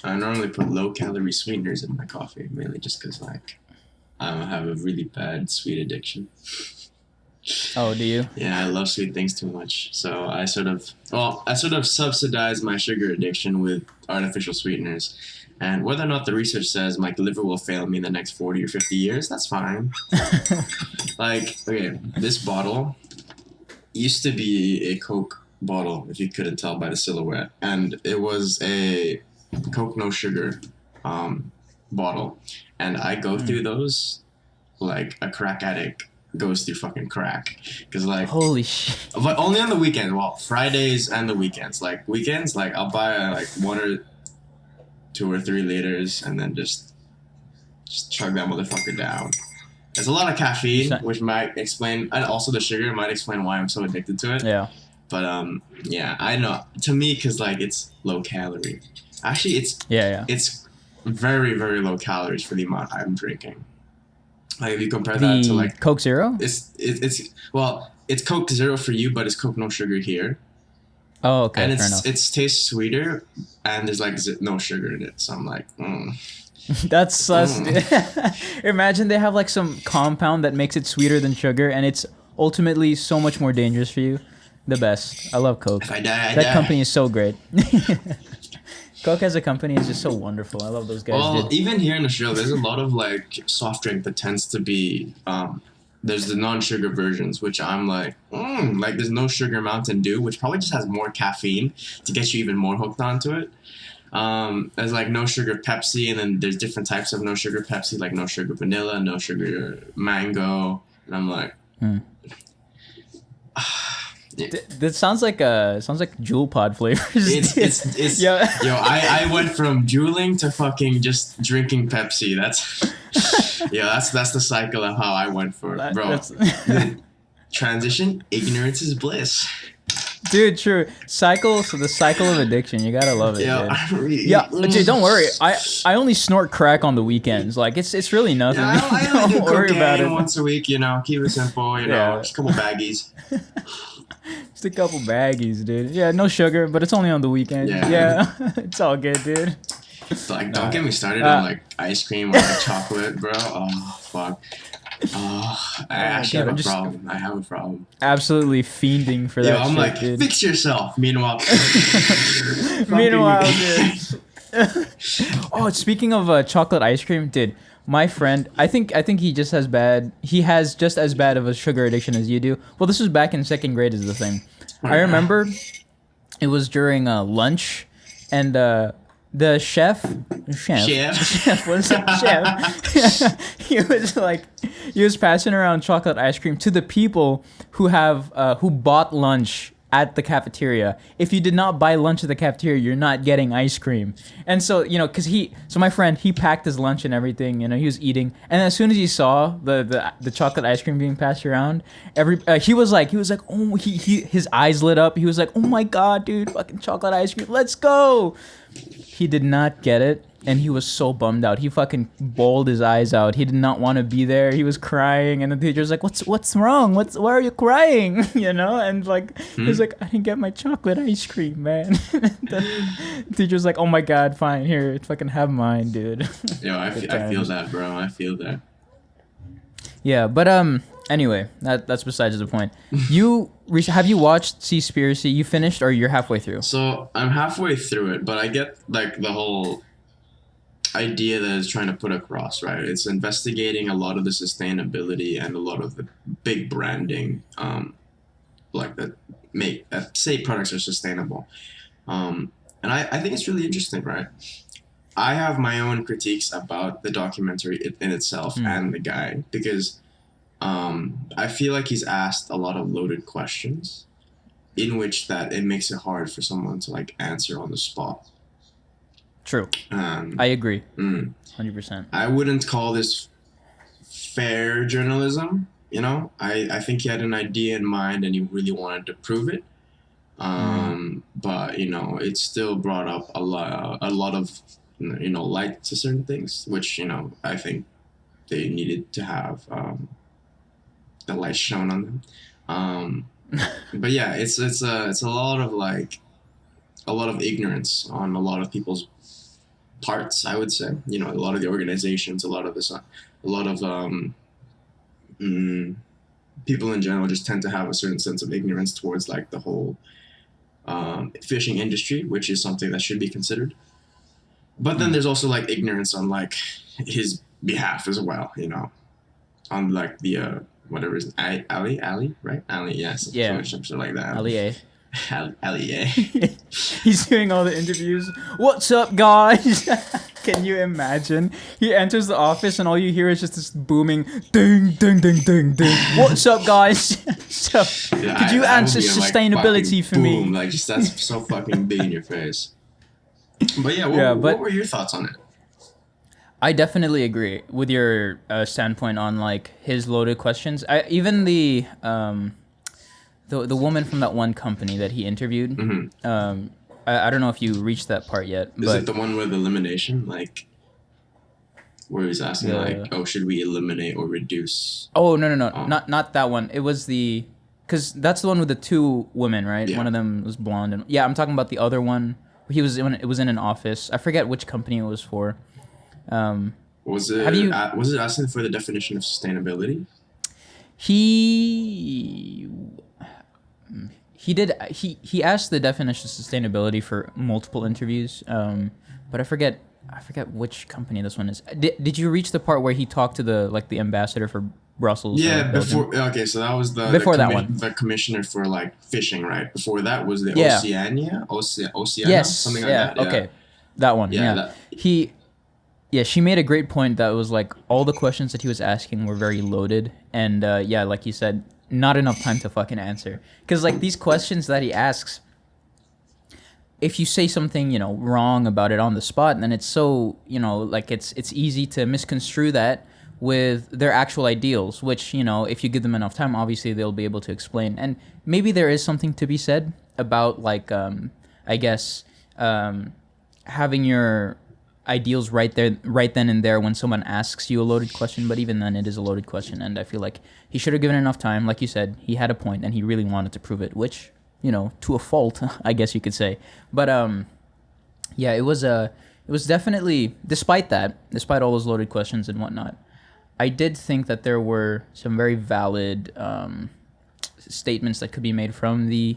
I normally put low-calorie sweeteners in my coffee, mainly just because, like, I have a really bad sweet addiction. Oh, do you? Yeah, I love sweet things too much. So I sort of subsidize my sugar addiction with artificial sweeteners. And whether or not the research says my liver will fail me in the next 40 or 50 years, that's fine. Like, okay, this bottle used to be a Coke bottle, if you couldn't tell by the silhouette. And it was a Coke no sugar bottle. And I go through those like a crack addict goes through fucking crack. Because, like, Holy shit. but only on the weekends. Well, Fridays and the weekends. Like, weekends, like, I'll buy like 1 or 2 or 3 liters and then just chug that motherfucker down. There's a lot of caffeine, which might explain, and also the sugar might explain why I'm so addicted to it. Yeah. But yeah, I know. To me, because, like, it's low calorie. Actually, it's very, very low calories for the amount I'm drinking. Like, if you compare that to, like, Coke Zero, it's Coke Zero for you, but it's Coke no sugar here. Oh, okay, and fair enough. It tastes sweeter, and there's like no sugar in it. So I'm like, That's sus. Imagine they have like some compound that makes it sweeter than sugar, and it's ultimately so much more dangerous for you. The best. I love Coke. If I die, that company is so great. Coke as a company is just so wonderful. I love those guys. Well, even here in Australia, there's a lot of like soft drink that tends to be. There's the non-sugar versions, which I'm like there's no sugar Mountain Dew, which probably just has more caffeine to get you even more hooked onto it. There's like no sugar Pepsi, and then there's different types of no sugar Pepsi, like no sugar vanilla, no sugar mango, and I'm like, yeah. That sounds like Juul pod flavors. It's yo, I went from juuling to fucking just drinking Pepsi. That's the cycle of how I went for it, bro. Transition, ignorance is bliss. Dude, true. The cycle of addiction. You gotta love it, dude. Dude, don't worry. I only snort crack on the weekends. Like, it's really nothing. Yeah, I only do worry about it. once a week, keep it simple, just a couple baggies. Just a couple baggies, dude. Yeah, no sugar, but it's only on the weekend. Yeah. It's all good, dude. Like, don't get me started on like ice cream or like chocolate, bro. Oh, fuck. I actually have a problem. I have a problem. Absolutely fiending for that. I'm shit, like, dude. Fix yourself. Meanwhile, dude. Oh, speaking of chocolate ice cream, dude. My friend, I think he just has just as bad of a sugar addiction as you do. Well, this was back in 2nd grade is the thing. I remember it was during lunch, and the chef was chef. he was passing around chocolate ice cream to the people who bought lunch at the cafeteria. If you did not buy lunch at the cafeteria, you're not getting ice cream. And so, so my friend, he packed his lunch and everything, he was eating. And as soon as he saw the chocolate ice cream being passed around, he was like, oh, his eyes lit up. He was like, oh my God, dude, fucking chocolate ice cream. Let's go. He did not get it, and he was so bummed out. He fucking bawled his eyes out. He did not want to be there. He was crying, and the teacher was like, "What's wrong? Why are you crying?" And like he was like, "I didn't get my chocolate ice cream, man." The teacher was like, "Oh my God, fine, here, fucking have mine, dude." Yo, I feel that, bro. I feel that. Yeah, but anyway, that's besides the point. Have you watched Seaspiracy? You finished, or you're halfway through? So I'm halfway through it, but I get like the whole idea that it's trying to put across, right? It's investigating a lot of the sustainability and a lot of the big branding, like that say products are sustainable, and I think it's really interesting, right? I have my own critiques about the documentary in itself and the guy, because I feel like he's asked a lot of loaded questions in which that it makes it hard for someone to like answer on the spot. True. I agree. 100%. I wouldn't call this fair journalism, I think he had an idea in mind and he really wanted to prove it. But it still brought up a lot of light to certain things, which I think they needed to have the light shown on them. But yeah, it's a lot of ignorance on a lot of people's parts, I would say. You know, a lot of the organizations, a lot of mm, people in general just tend to have a certain sense of ignorance towards like the whole fishing industry, which is something that should be considered. But then there's also like ignorance on like his behalf as well, you know, on like the whatever is Ali, right? Ali, yes, Yeah. something like that. Ali A. Ali, yeah. He's doing all the interviews. What's up, guys? Can you imagine? He enters the office and all you hear is just this booming ding, ding, ding, ding, ding. What's up, guys? So, Yeah, could you answer would be a, like, sustainability for boom, me? like just that's so fucking big in your face. But yeah, but what were your thoughts on it? I definitely agree with your standpoint on like his loaded questions. Even the woman from that one company that he interviewed. Mm-hmm. I don't know if you reached that part yet. Is it the one with elimination, like where he's asking like, oh, should we eliminate or reduce? Oh no, not that one. It was because that's the one with the two women, right? Yeah. One of them was blonde, and yeah, I'm talking about the other one. It was in an office. I forget which company it was for. Was it asking for the definition of sustainability? He did. He asked the definition of sustainability for multiple interviews. But I forget which company this one is. Did you reach the part where he talked to the ambassador for Brussels? Yeah, okay, so that was the commissioner for like fishing, right? Before that was the Oceania, yes, something like that. Yeah. Okay, that one. Yeah, she made a great point that was like all the questions that he was asking were very loaded, and like you said, not enough time to fucking answer. Because like these questions that he asks, if you say something wrong about it on the spot, then it's so like it's easy to misconstrue that with their actual ideals, which if you give them enough time, obviously they'll be able to explain. And maybe there is something to be said about like I guess having your ideals right then and there when someone asks you a loaded question. But even then, it is a loaded question, and I feel like he should have given enough time. Like you said, he had a point and he really wanted to prove it, which to a fault, I guess you could say. But it was definitely, despite all those loaded questions and whatnot, I did think that there were some very valid statements that could be made from the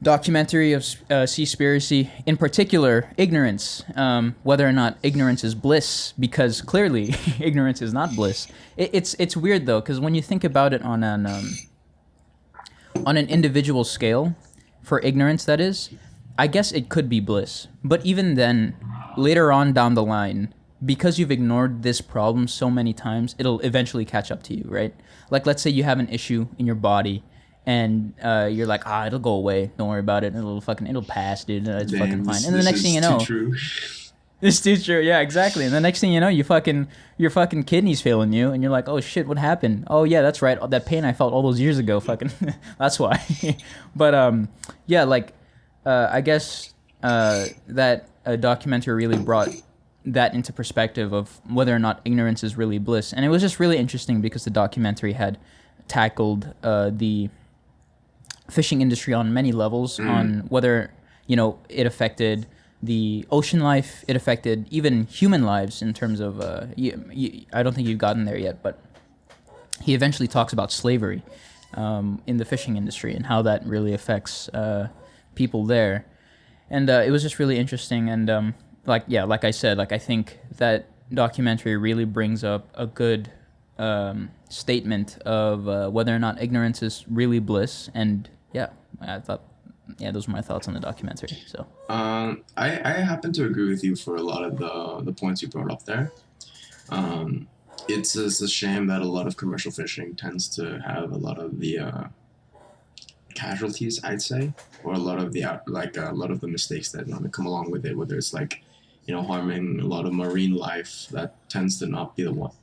documentary of Seaspiracy, in particular, ignorance, whether or not ignorance is bliss, because clearly ignorance is not bliss. It's weird though, because when you think about it on an individual scale, for ignorance that is, I guess it could be bliss. But even then, later on down the line, because you've ignored this problem so many times, it'll eventually catch up to you, right? Like let's say you have an issue in your body, and you're like, it'll go away. Don't worry about it. It'll pass, dude. It's fucking fine. And the next thing you know, it's too true. Yeah, exactly. And the next thing you know, your fucking kidneys failing you, and you're like, oh shit, what happened? Oh yeah, that's right. That pain I felt all those years ago. Fucking, that's why. But I guess that documentary really brought that into perspective of whether or not ignorance is really bliss. And it was just really interesting because the documentary had tackled the fishing industry on many levels, on whether it affected the ocean life, it affected even human lives in terms of I don't think you've gotten there yet, but he eventually talks about slavery in the fishing industry and how that really affects people there. And it was just really interesting. And like I said, I think that documentary really brings up a good statement of whether or not ignorance is really bliss. And I thought, those were my thoughts on the documentary. So I happen to agree with you for a lot of the points you brought up there. It's just a shame that a lot of commercial fishing tends to have a lot of the casualties, I'd say, or a lot of the mistakes that come along with it, whether it's like harming a lot of marine life that tends to not be what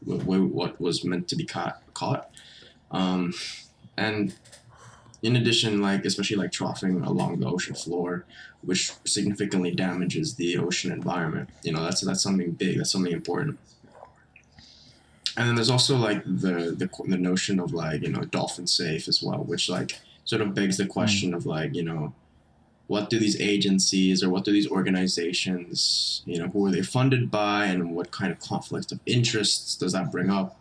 was meant to be caught. And in addition, especially troughing along the ocean floor, which significantly damages the ocean environment. That's something big. That's something important. And then there's also the notion of dolphin safe as well, which sort of begs the question of what do these agencies or what do these organizations, who are they funded by, and what kind of conflicts of interests does that bring up?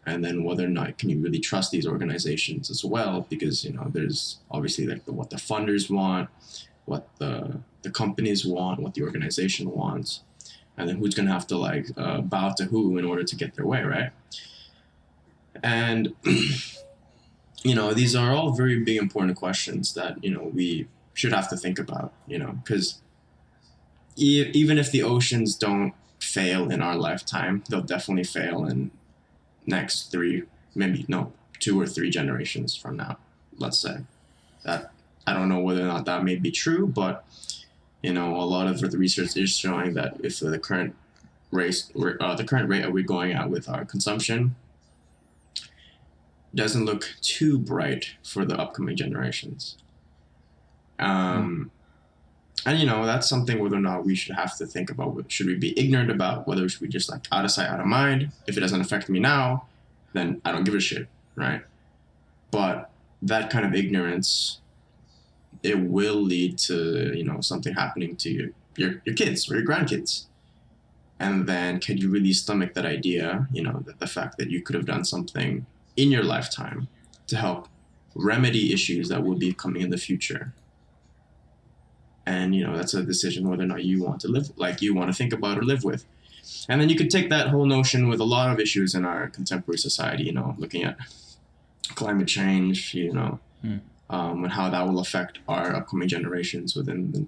And then whether or not can you really trust these organizations as well, because there's obviously like what the funders want, what the companies want, what the organization wants, and then who's gonna have to like bow to who in order to get their way, right? And these are all very big important questions that we should have to think about, because even if the oceans don't fail in our lifetime, they'll definitely fail in next 2 or 3 generations from now, let's say. That I don't know whether or not that may be true, but a lot of the research is showing that if the current rate that we're going at with our consumption doesn't look too bright for the upcoming generations. And that's something whether or not we should have to think about. Should we be ignorant about? Whether should we just like out of sight, out of mind? If it doesn't affect me now, then I don't give a shit, right? But that kind of ignorance, it will lead to something happening to your kids or your grandkids. And then can you really stomach that idea, that the fact that you could have done something in your lifetime to help remedy issues that will be coming in the future? And that's a decision whether or not you want to live, like you want to think about or live with. And then you could take that whole notion with a lot of issues in our contemporary society, looking at climate change, and how that will affect our upcoming generations within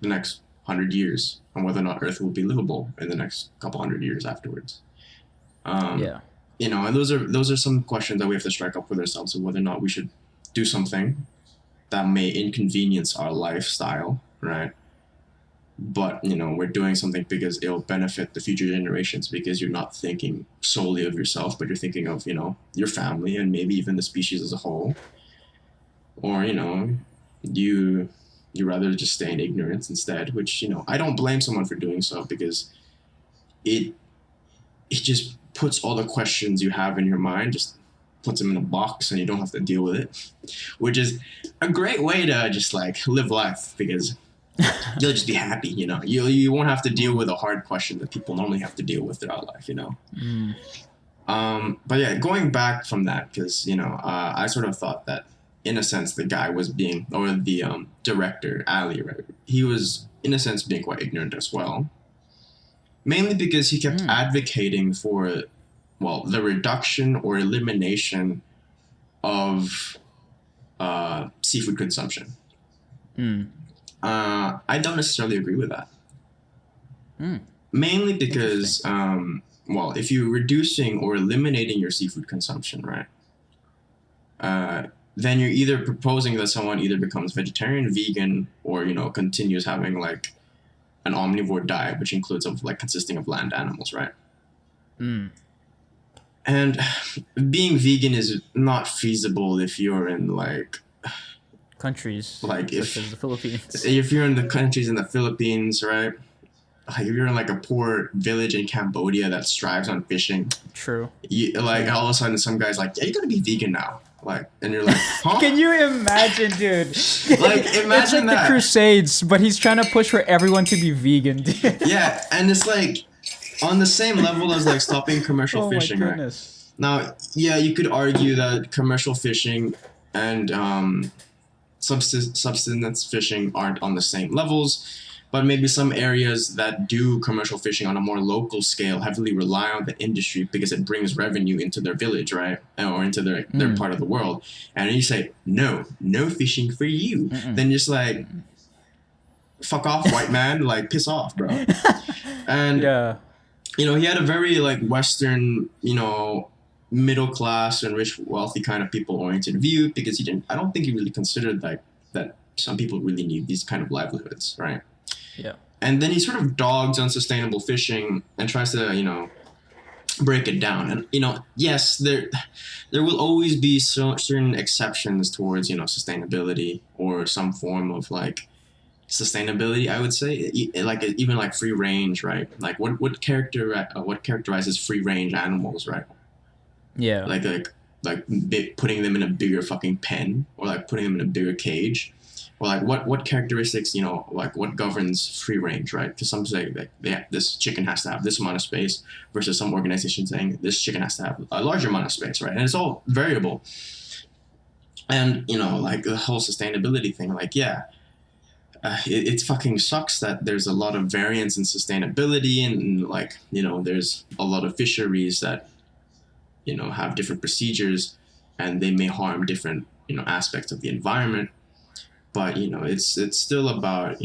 the next 100 years, and whether or not Earth will be livable in the next couple 100 years afterwards. And those are some questions that we have to strike up with ourselves, of whether or not we should do something that may inconvenience our lifestyle, right? But we're doing something because it'll benefit the future generations, because you're not thinking solely of yourself, but you're thinking of your family and maybe even the species as a whole. Or you rather just stay in ignorance instead, which I don't blame someone for doing so, because it just puts all the questions you have in your mind, just puts them in a box, and you don't have to deal with it, which is a great way to just like live life, because you'll just be happy. You won't have to deal with a hard question that people normally have to deal with throughout life. But yeah, going back from that, because I sort of thought that in a sense the guy was being, or the director Ali, right, he was in a sense being quite ignorant as well, mainly because he kept advocating for the reduction or elimination of seafood consumption. I don't necessarily agree with that. Mainly because, if you're reducing or eliminating your seafood consumption, right, then you're either proposing that someone either becomes vegetarian, vegan, or continues having like an omnivore diet, which includes consisting of land animals, right? And being vegan is not feasible if you're in like countries like such as the Philippines. If you're in the countries in the Philippines, right? Like if you're in like a poor village in Cambodia that strives on fishing. True. All of a sudden some guy's like, yeah, you gotta be vegan now. Like, and you're like, huh? Can you imagine, dude? Like, imagine it's like that. the Crusades, but he's trying to push for everyone to be vegan. Yeah, and it's like on the same level as like stopping commercial fishing, right? Now, yeah, you could argue that commercial fishing and subsistence fishing aren't on the same levels, but maybe some areas that do commercial fishing on a more local scale heavily rely on the industry because it brings revenue into their village, right? Or into their part of the world. And you say, no fishing for you. Then just like, fuck off, white man, like piss off, bro. And, he had a very like Western, middle class and rich, wealthy kind of people oriented view, because I don't think he really considered like that some people really need these kind of livelihoods, right? Yeah. And then he sort of dogs on sustainable fishing and tries to, break it down. And, yes, there will always be certain exceptions towards, sustainability or some form of like sustainability, I would say, like even like free range, right? Like what characterizes free range animals, right? Yeah. Like putting them in a bigger fucking pen, or like putting them in a bigger cage, or like what characteristics, like what governs free range, right? Because some say that this chicken has to have this amount of space, versus some organization saying this chicken has to have a larger amount of space, right? And it's all variable. And like the whole sustainability thing, like it fucking sucks that there's a lot of variance in sustainability, and like there's a lot of fisheries that have different procedures, and they may harm different aspects of the environment. But it's still about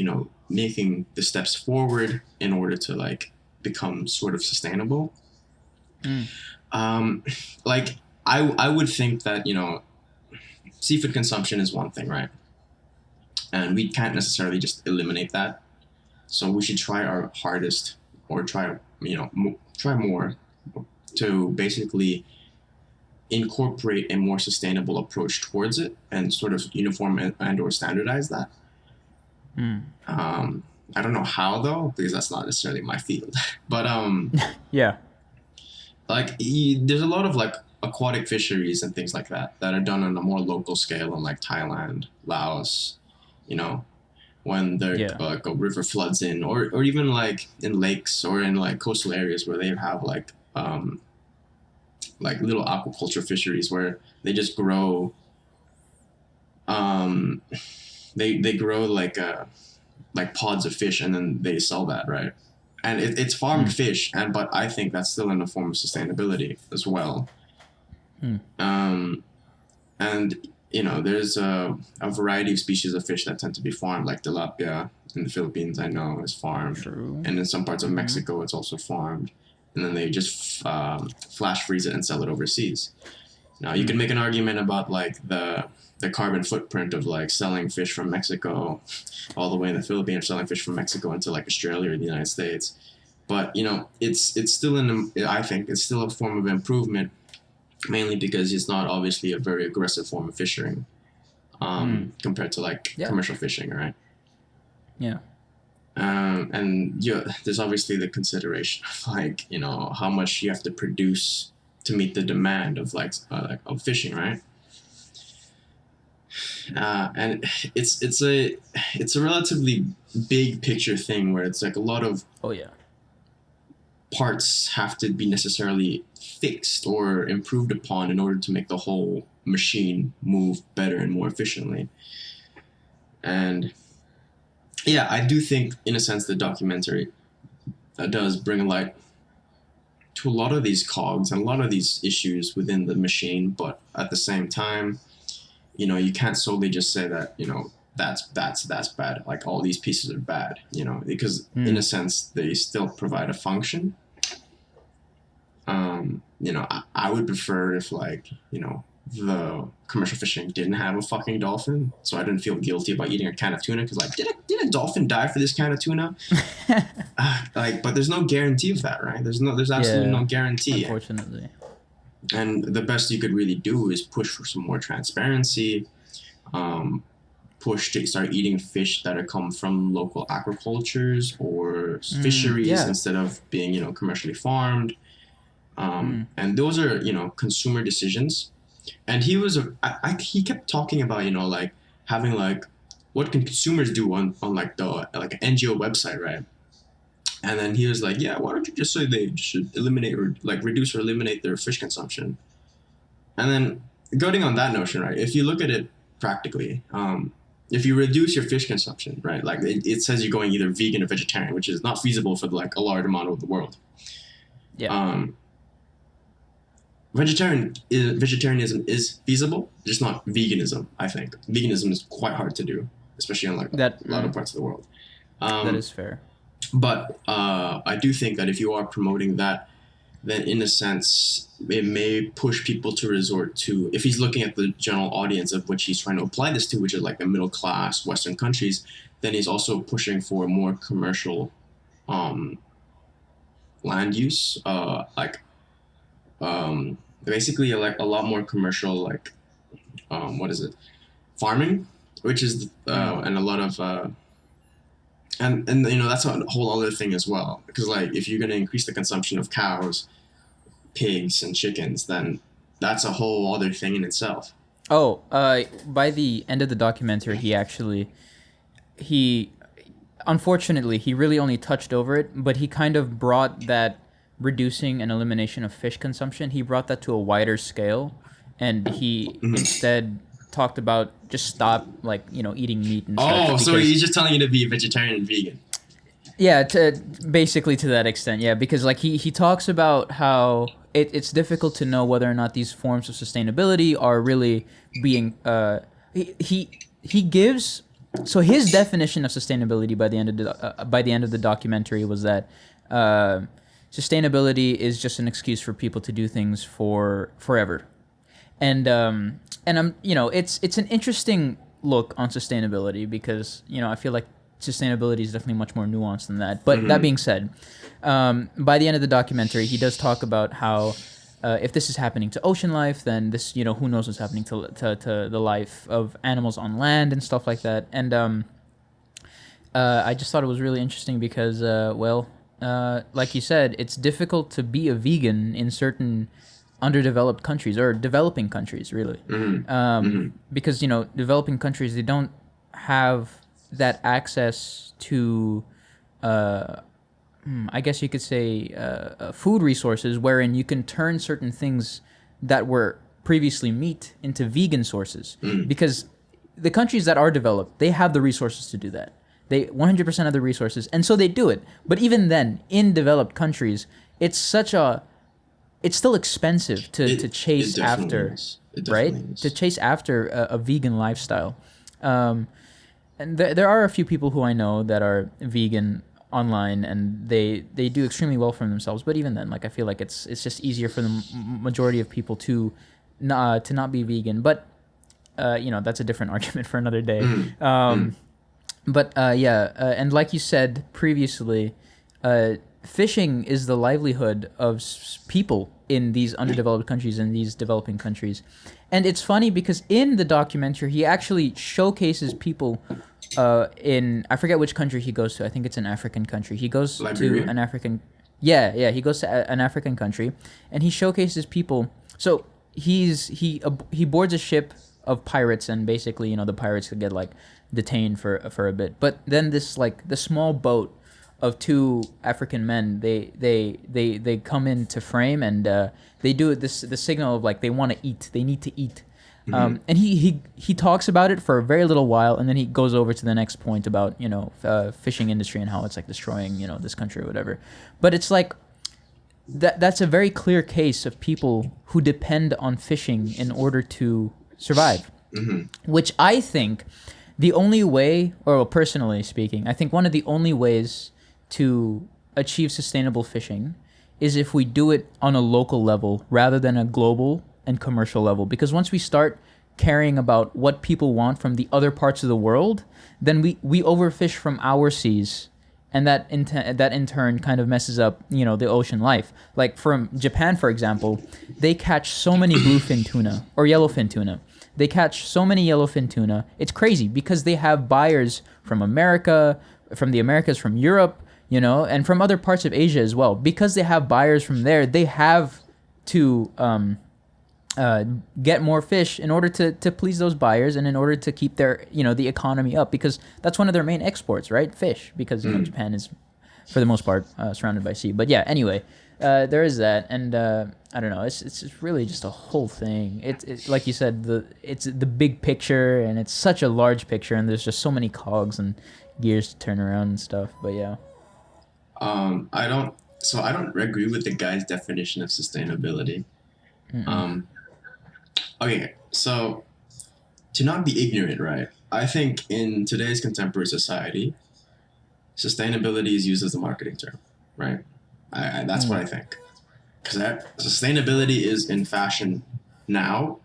making the steps forward in order to like become sort of sustainable. Like I would think that seafood consumption is one thing, right? And we can't necessarily just eliminate that. So we should try our hardest, or try try more to basically incorporate a more sustainable approach towards it, and sort of uniform and or standardize that. I don't know how though, because that's not necessarily my field. But Yeah. like there's a lot of like aquatic fisheries and things like that are done on a more local scale in like Thailand, Laos, when the like a river floods in, or even like in lakes or in like coastal areas where they have like little aquaculture fisheries where they just grow they grow like pods of fish, and then they sell that, right? And it's farmed fish, but I think that's still in a form of sustainability as well. And there's a variety of species of fish that tend to be farmed, like tilapia in the Philippines, I know, is farmed. True. And in some parts of Mexico, it's also farmed. And then they just flash freeze it and sell it overseas. Now, you can make an argument about like the carbon footprint of like selling fish from Mexico all the way in the Philippines, or selling fish from Mexico into like Australia or the United States. But it's still I think it's still a form of improvement, mainly because it's not obviously a very aggressive form of fishing compared to like commercial fishing, right? Yeah. And there's obviously the consideration of like how much you have to produce to meet the demand of of fishing, right? And it's a relatively big picture thing where it's like a lot of parts have to be necessarily fixed or improved upon in order to make the whole machine move better and more efficiently. And I do think, in a sense, the documentary does bring light to a lot of these cogs and a lot of these issues within the machine. But at the same time, you can't solely just say that that's bad. Like all these pieces are bad, because in a sense they still provide a function. I would prefer if the commercial fishing didn't have a fucking dolphin, so I didn't feel guilty about eating a can of tuna, because like did a dolphin die for this can of tuna? But there's no guarantee of that, right? There's absolutely no guarantee, unfortunately. And the best you could really do is push for some more transparency, push to start eating fish that come from local aquacultures or fisheries instead of being commercially farmed. And those are consumer decisions. And he kept talking about like having like what can consumers do on like the like an NGO website, right? And then he was like, why don't you just say they should eliminate or like reduce or eliminate their fish consumption? And then going on that notion, right, if you look at it practically, if you reduce your fish consumption, right, like it says you're going either vegan or vegetarian, which is not feasible for like a large amount of the world. Vegetarianism is feasible, just not veganism. I think veganism is quite hard to do, especially in like a lot of parts of the world. That is fair. But I do think that if you are promoting that, then in a sense it may push people to resort to, if he's looking at the general audience of which he's trying to apply this to, which is like the middle class Western countries, then he's also pushing for more commercial land use, basically like a lot more commercial, like farming, which is and a lot of and that's a whole other thing as well, because like if you're going to increase the consumption of cows, pigs, and chickens, then that's a whole other thing in itself. By the end of the documentary, he actually he unfortunately he really only touched over it, but he kind of brought that reducing and elimination of fish consumption. He brought that to a wider scale, and he instead talked about just stop like eating meat and such Oh, so because he's just telling you to be vegetarian and vegan. yeah, to basically to that extent, yeah, because like he talks about how it's difficult to know whether or not these forms of sustainability are really being he gives so his definition of sustainability by the end of the documentary was that sustainability is just an excuse for people to do things for forever, and I'm it's an interesting look on sustainability because I feel like sustainability is definitely much more nuanced than that. But that being said, by the end of the documentary, he does talk about how if this is happening to ocean life, then this who knows what's happening to the life of animals on land and stuff like that. And I just thought it was really interesting because like you said, it's difficult to be a vegan in certain underdeveloped countries or developing countries, really, because developing countries, they don't have that access to, I guess you could say, food resources, wherein you can turn certain things that were previously meat into vegan sources, because the countries that are developed, they have the resources to do that. They 100% have the resources, and so they do it. But even then, in developed countries, it's still expensive to chase after, right? To chase after a vegan lifestyle. And there are a few people who I know that are vegan online, and they do extremely well for themselves. But even then, like I feel like it's just easier for the majority of people to not be vegan. But that's a different argument for another day. But and like you said previously, fishing is the livelihood of people in these underdeveloped countries and these developing countries. And it's funny because in the documentary, he actually showcases people in, I forget which country he goes to. I think it's an African country. He goes Liberia? to an African, he goes to an African country, and he showcases people. So he boards a ship of pirates, and basically, the pirates could get like detained for a bit. But then this like the small boat of two African men, they come into frame, and they do the signal of like they want to eat, they need to eat, and he talks about it for a very little while, and then he goes over to the next point about fishing industry and how it's like destroying this country or whatever. But it's like that's a very clear case of people who depend on fishing in order to survive, which I think the only way, or personally speaking, I think one of the only ways to achieve sustainable fishing is if we do it on a local level rather than a global and commercial level. Because once we start caring about what people want from the other parts of the world, then we overfish from our seas, and that in turn kind of messes up the ocean life. Like from Japan, for example, they catch so many bluefin tuna or yellowfin tuna. They catch so many yellowfin tuna. It's crazy because they have buyers from America, from the Americas, from Europe, and from other parts of Asia as well. Because they have buyers from there, they have to get more fish in order to please those buyers, and in order to keep their the economy up, because that's one of their main exports, right? Fish, because Japan is for the most part surrounded by sea. But yeah, anyway, there is that, and I don't know. It's really just a whole thing. It's like you said, it's the big picture, and it's such a large picture, and there's just so many cogs and gears to turn around and stuff. But yeah. I don't agree with the guy's definition of sustainability. Okay, so to not be ignorant, right? I think in today's contemporary society, sustainability is used as a marketing term, right? That's what I think. Because sustainability is in fashion now.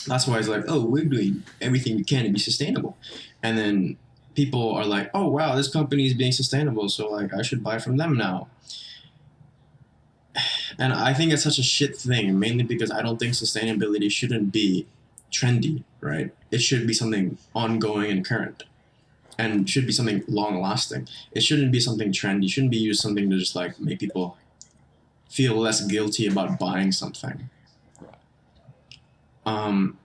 That's why it's like, oh, we're doing everything we can to be sustainable. And then people are like, oh, wow, this company is being sustainable, so like I should buy from them now. And I think it's such a shit thing, mainly because I don't think sustainability shouldn't be trendy, right? It should be something ongoing and current, and should be something long lasting. It shouldn't be something trendy. It shouldn't be used something to just like make people feel less guilty about buying something. And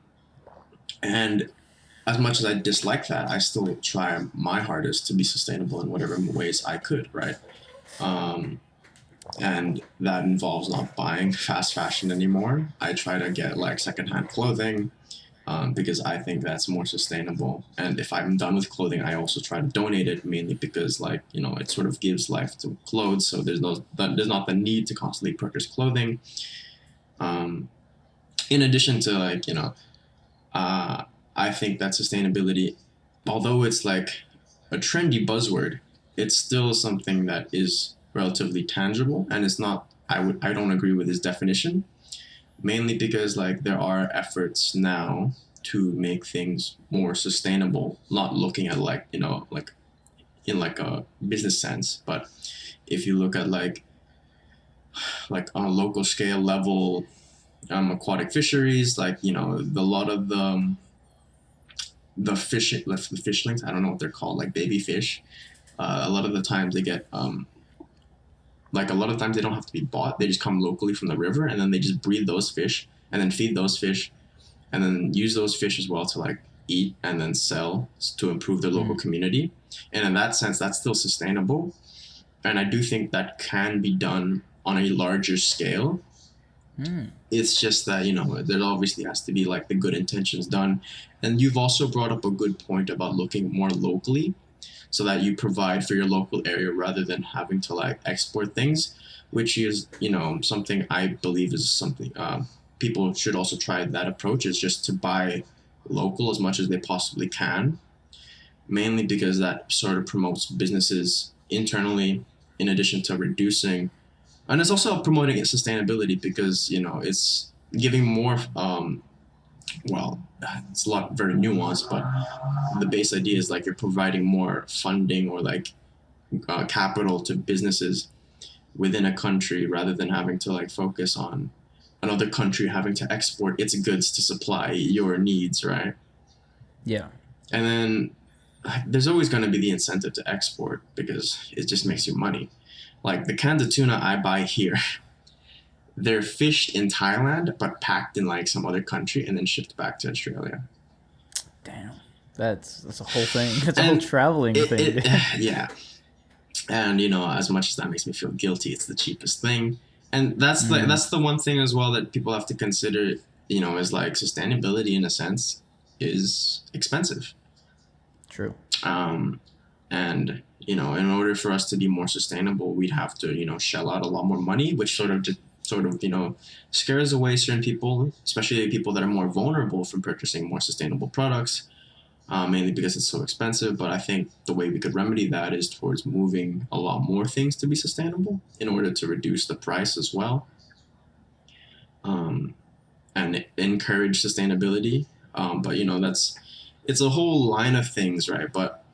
as much as I dislike that, I still try my hardest to be sustainable in whatever ways I could, right? Um, and that involves not buying fast fashion anymore. I try to get like secondhand clothing, because I think that's more sustainable. And if I'm done with clothing, I also try to donate it, mainly because, like, you know, it sort of gives life to clothes. So there's not the need to constantly purchase clothing. Um, in addition to, like, you know, uh, I think that sustainability, although it's like a trendy buzzword, it's still something that is relatively tangible, and it's not. I don't agree with his definition, mainly because, like, there are efforts now to make things more sustainable, not looking at, like, you know, like in like a business sense, but if you look at like on a local scale level, aquatic fisheries, like, you know, a lot of the fish the fishlings, I don't know what they're called, like baby fish, a lot of the times they get like a lot of times they don't have to be bought, they just come locally from the river, and then they just breed those fish and then feed those fish and then use those fish as well to like eat and then sell to improve their local community. And in that sense, that's still sustainable. And I do think that can be done on a larger scale. It's just that, you know, there obviously has to be like the good intentions done. And you've also brought up a good point about looking more locally, so that you provide for your local area rather than having to like export things, which is, you know, something I believe is something people should also try. That approach is just to buy local as much as they possibly can, mainly because that sort of promotes businesses internally, in addition to reducing, and it's also promoting sustainability, because, you know, it's giving more well, it's a lot very nuanced, but the base idea is like you're providing more funding or like capital to businesses within a country, rather than having to like focus on another country having to export its goods to supply your needs, right? Yeah. And then there's always going to be the incentive to export because it just makes you money. Like the cans of tuna I buy here, they're fished in Thailand but packed in like some other country and then shipped back to Australia. Damn. That's a whole thing. That's a whole And traveling thing. it yeah. And, you know, as much as that makes me feel guilty, it's the cheapest thing. And that's the one thing as well that people have to consider, you know, is like sustainability in a sense is expensive. True. Um, and, you know, in order for us to be more sustainable, we'd have to, you know, shell out a lot more money, which sort of, you know, scares away certain people, especially people that are more vulnerable from purchasing more sustainable products, mainly because it's so expensive. But I think the way we could remedy that is towards moving a lot more things to be sustainable in order to reduce the price as well, um, and encourage sustainability. But, you know, it's a whole line of things, right? But,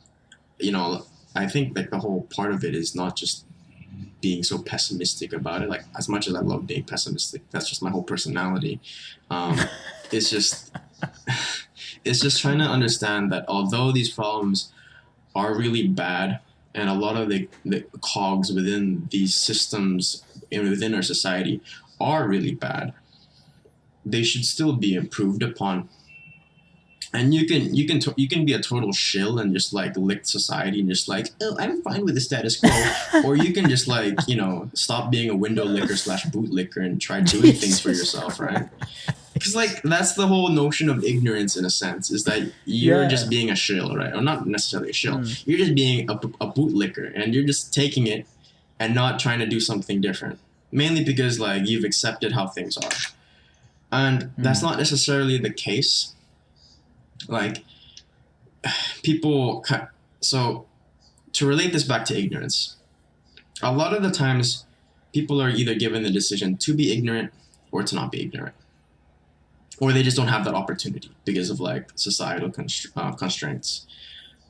you know, I think like the whole part of it is not just being so pessimistic about it. Like, as much as I love being pessimistic, that's just my whole personality. Um, it's just it's just trying to understand that although these problems are really bad, and a lot of the cogs within these systems and within our society are really bad, they should still be improved upon. And you can be a total shill and just like lick society and just like, oh, I'm fine with the status quo, or you can just like, you know, stop being a window licker slash boot licker and try doing things for yourself, right? Because like that's the whole notion of ignorance in a sense, is that you're just Yeah. being a shill, right? Or not necessarily a shill. You're just being a boot licker, and you're just taking it and not trying to do something different. Mainly because like you've accepted how things are, and that's not necessarily the case. Like people, so to relate this back to ignorance, a lot of the times people are either given the decision to be ignorant or to not be ignorant, or they just don't have that opportunity because of like societal constraints,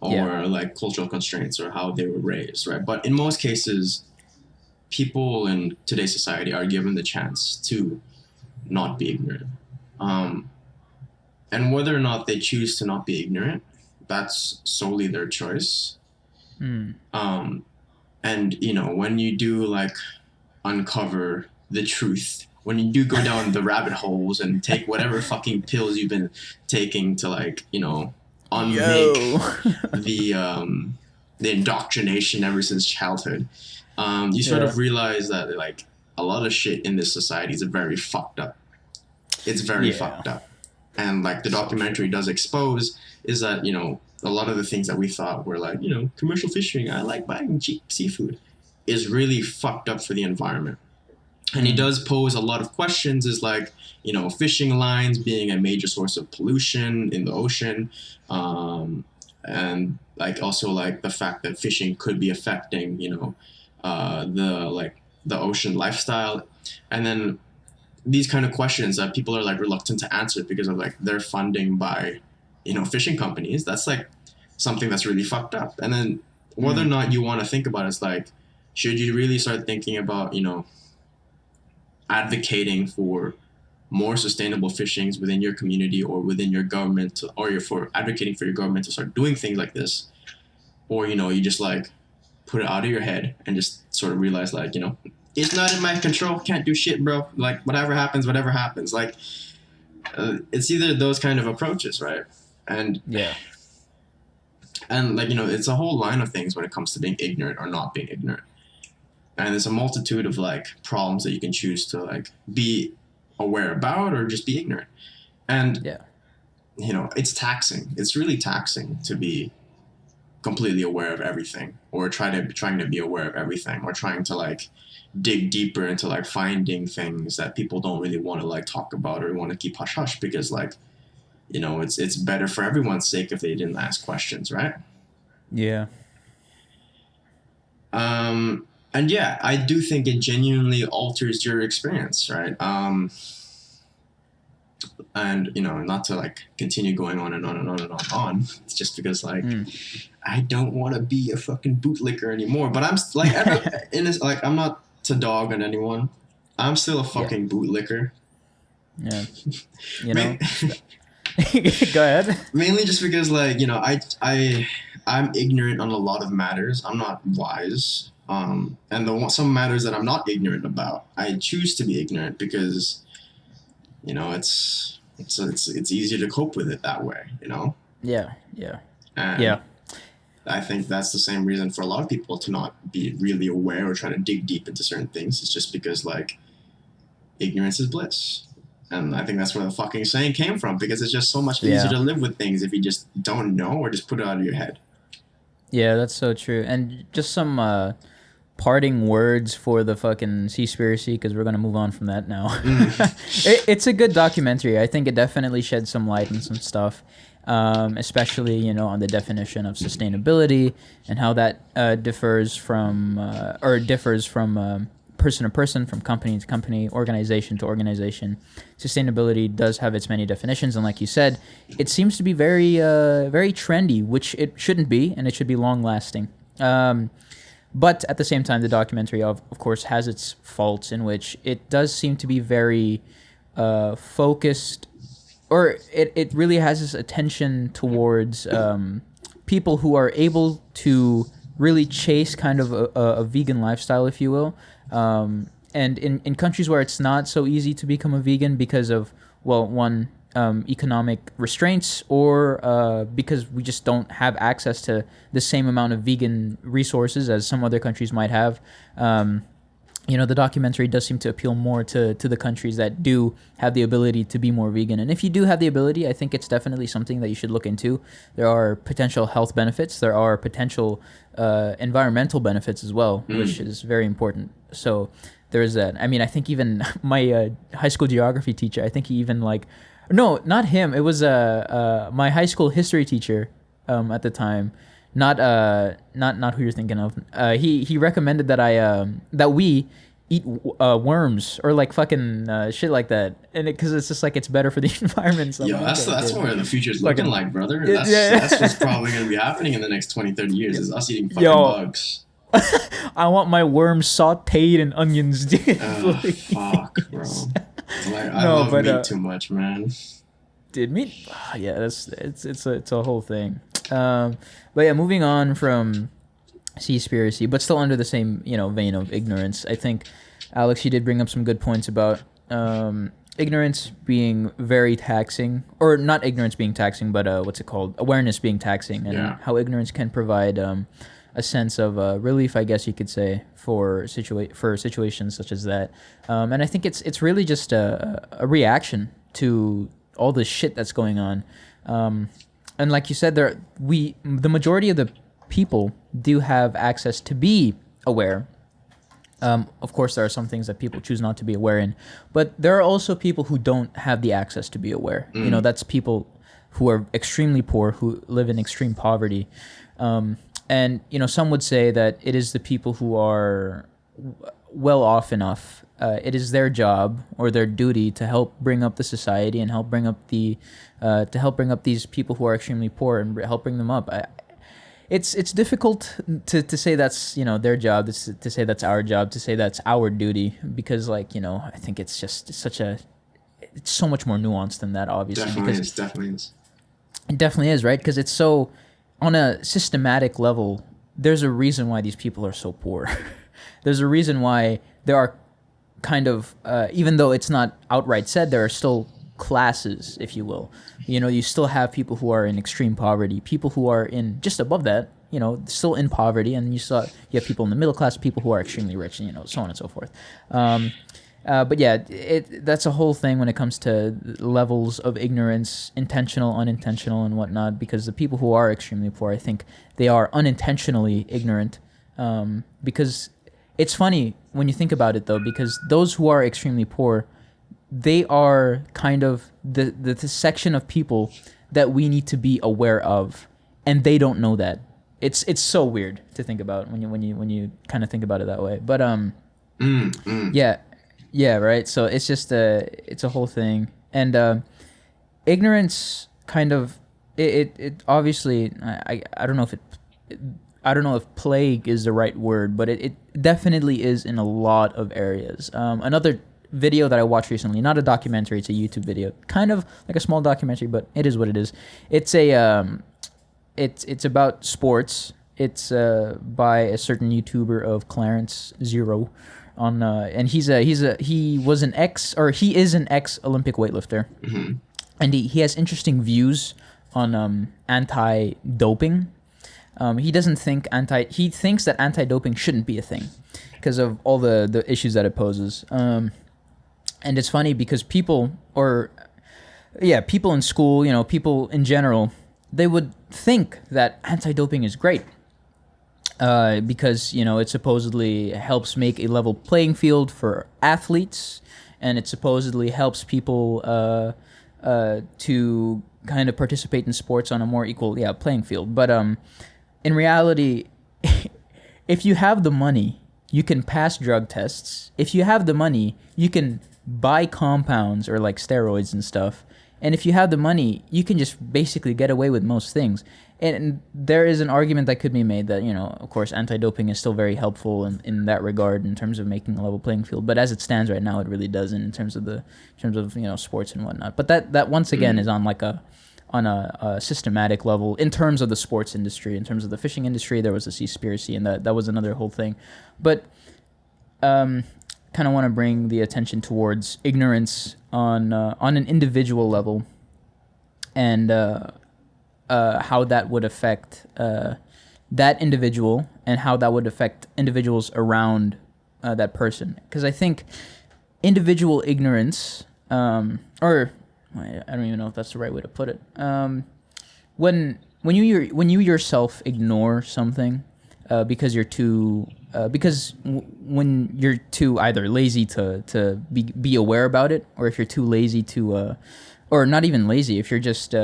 Yeah. or like cultural constraints, or how they were raised, right? But in most cases, people in today's society are given the chance to not be ignorant. Um, and whether or not they choose to not be ignorant, that's solely their choice. Um, and, you know, when you do like uncover the truth, when you do go down the rabbit holes and take whatever fucking pills you've been taking to, like, you know, unmake Yo. the indoctrination ever since childhood, you sort Yeah. of realize that like a lot of shit in this society is very fucked up. It's very Yeah. fucked up. And like the documentary does expose is that, you know, a lot of the things that we thought were like, you know, commercial fishing, I like buying cheap seafood, is really fucked up for the environment. And he does pose a lot of questions, is like, you know, fishing lines being a major source of pollution in the ocean, and like also like the fact that fishing could be affecting, you know, the ocean lifestyle. And then these kind of questions that people are like reluctant to answer because of like their funding by, you know, fishing companies. That's like something that's really fucked up. And then whether or not you want to think about it, it's like, should you really start thinking about, you know, advocating for more sustainable fishings within your community or within your government to, or you're for advocating for your government to start doing things like this, or you know, you just like put it out of your head and just sort of realize like, you know, it's not in my control, can't do shit, bro, like whatever happens like it's either those kind of approaches, right? And Yeah. and like, you know, it's a whole line of things when it comes to being ignorant or not being ignorant, and there's a multitude of like problems that you can choose to like be aware about or just be ignorant. And Yeah. you know, it's taxing, it's really taxing to be completely aware of everything, or trying to be aware of everything, or trying to like dig deeper into like finding things that people don't really want to like talk about or want to keep hush hush, because like, you know, it's better for everyone's sake if they didn't ask questions, right? Yeah. And yeah, I do think it genuinely alters your experience, right? And you know, not to like continue going on and on and on and on. It's just because like I don't want to be a fucking bootlicker anymore. But I'm like in this, like, I'm not to dog on anyone. I'm still a fucking bootlicker. Yeah. You know. Go ahead. Mainly just because like, you know, I'm ignorant on a lot of matters. I'm not wise. And some matters that I'm not ignorant about, I choose to be ignorant because, you know, it's easier to cope with it that way, you know? Yeah. Yeah. And Yeah. I think that's the same reason for a lot of people to not be really aware or try to dig deep into certain things. It's just because like ignorance is bliss. And I think that's where the fucking saying came from, because it's just so much easier to live with things if you just don't know or just put it out of your head. Yeah, that's so true. And just some parting words for the fucking Seaspiracy, because we're gonna move on from that now. It's a good documentary. I think it definitely sheds some light on some stuff, especially, you know, on the definition of sustainability and how that differs from person to person, from company to company, organization to organization. Sustainability does have its many definitions, and like you said, it seems to be very very trendy, which it shouldn't be, and it should be long lasting. But at the same time, the documentary, of course, has its faults, in which it does seem to be very focused, or it really has this attention towards people who are able to really chase kind of a vegan lifestyle, if you will. And in countries where it's not so easy to become a vegan because of, well, one, economic restraints, or because we just don't have access to the same amount of vegan resources as some other countries might have. You know, the documentary does seem to appeal more to the countries that do have the ability to be more vegan. And if you do have the ability, I think it's definitely something that you should look into. There are potential health benefits. There are potential environmental benefits as well, which is very important. So there's that. I mean, I think even my high school geography teacher, I think he even like, no, not him. It was my high school history teacher at the time. Not who you're thinking of. He recommended that we eat worms, or like fucking shit like that, and because it's just like it's better for the environment. So Yo, that's where the future's fucking, looking like, brother. Yeah. That's what's probably going to be happening in the next 20, 30 years, is us eating fucking Yo. bugs. I want my worms sautéed in onions, dude. Fuck, bro. Like, I love meat too much, man. Dude, meat. Yeah, it's a whole thing. But yeah, moving on from Seaspiracy, but still under the same, you know, vein of ignorance. I think, Alex, you did bring up some good points about ignorance being very taxing, or not ignorance being taxing, but what's it called? Awareness being taxing, and Yeah. how ignorance can provide a sense of relief, I guess you could say, for situations such as that. And I think it's really just a reaction to all the shit that's going on. And like you said, the majority of the people do have access to be aware. Of course, there are some things that people choose not to be aware in, but there are also people who don't have the access to be aware. You know, that's people who are extremely poor, who live in extreme poverty. And, you know, some would say that it is the people who are well off enough. It is their job or their duty to help bring up the society and help bring up these people who are extremely poor and help bring them up. It's difficult to say that's, you know, their job, to say that's our job, to say that's our duty, because, like, you know, I think it's so much more nuanced than that, obviously. Definitely is. It definitely is, right? Because it's so, on a systematic level, there's a reason why these people are so poor. There's a reason why there are kind of, even though it's not outright said, there are still classes, if you will. You know, you still have people who are in extreme poverty, people who are in just above that, you know, still in poverty, and you have people in the middle class, people who are extremely rich, and, you know, so on and so forth. But yeah, that's a whole thing when it comes to levels of ignorance, intentional, unintentional, and whatnot, because the people who are extremely poor, I think they are unintentionally ignorant. Because it's funny when you think about it, though, because those who are extremely poor, they are kind of the section of people that we need to be aware of, and they don't know that. It's so weird to think about when you kind of think about it that way. But yeah, right. So it's just it's a whole thing, and ignorance kind of it obviously I don't know if I don't know if plague is the right word, but it definitely is in a lot of areas. Another video that I watched recently, not a documentary, it's a YouTube video, kind of like a small documentary, but it is what it is. It's it's about sports. It's by a certain YouTuber of Clarence Zero, on and he is an ex Olympic weightlifter, and he has interesting views on anti-doping. He thinks that anti-doping shouldn't be a thing because of all the issues that it poses. And it's funny because people in school, you know, people in general, they would think that anti-doping is great, because, you know, it supposedly helps make a level playing field for athletes, and it supposedly helps people to kind of participate in sports on a more equal playing field. But in reality, if you have the money, you can pass drug tests. If you have the money, you can buy compounds or like steroids and stuff. And if you have the money, you can just basically get away with most things. And there is an argument that could be made that, you know, of course, anti-doping is still very helpful in that regard in terms of making a level playing field. But as it stands right now, it really doesn't in terms of you know, sports and whatnot. But that once again is on a systematic level in terms of the sports industry. In terms of the fishing industry, there was a Seaspiracy, and that was another whole thing. But kind of want to bring the attention towards ignorance on an individual level, and how that would affect that individual, and how that would affect individuals around that person. Because I think individual ignorance, or I don't even know if that's the right way to put it. When you yourself ignore something because you're too when you're too either lazy to be aware about it, or if you're too lazy to or not even lazy, if you're just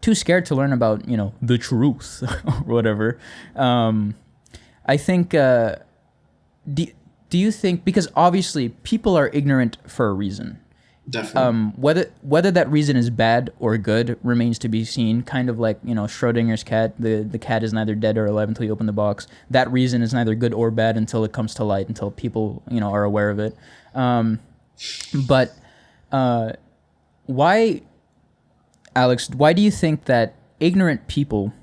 too scared to learn about, you know, the truth or whatever. I think do you think, because obviously people are ignorant for a reason. Definitely. Whether that reason is bad or good remains to be seen. Kind of like, you know, Schrodinger's cat. The cat is neither dead or alive until you open the box. That reason is neither good or bad until it comes to light, until people, you know, are aware of it. But why, Alex? Why do you think that ignorant people,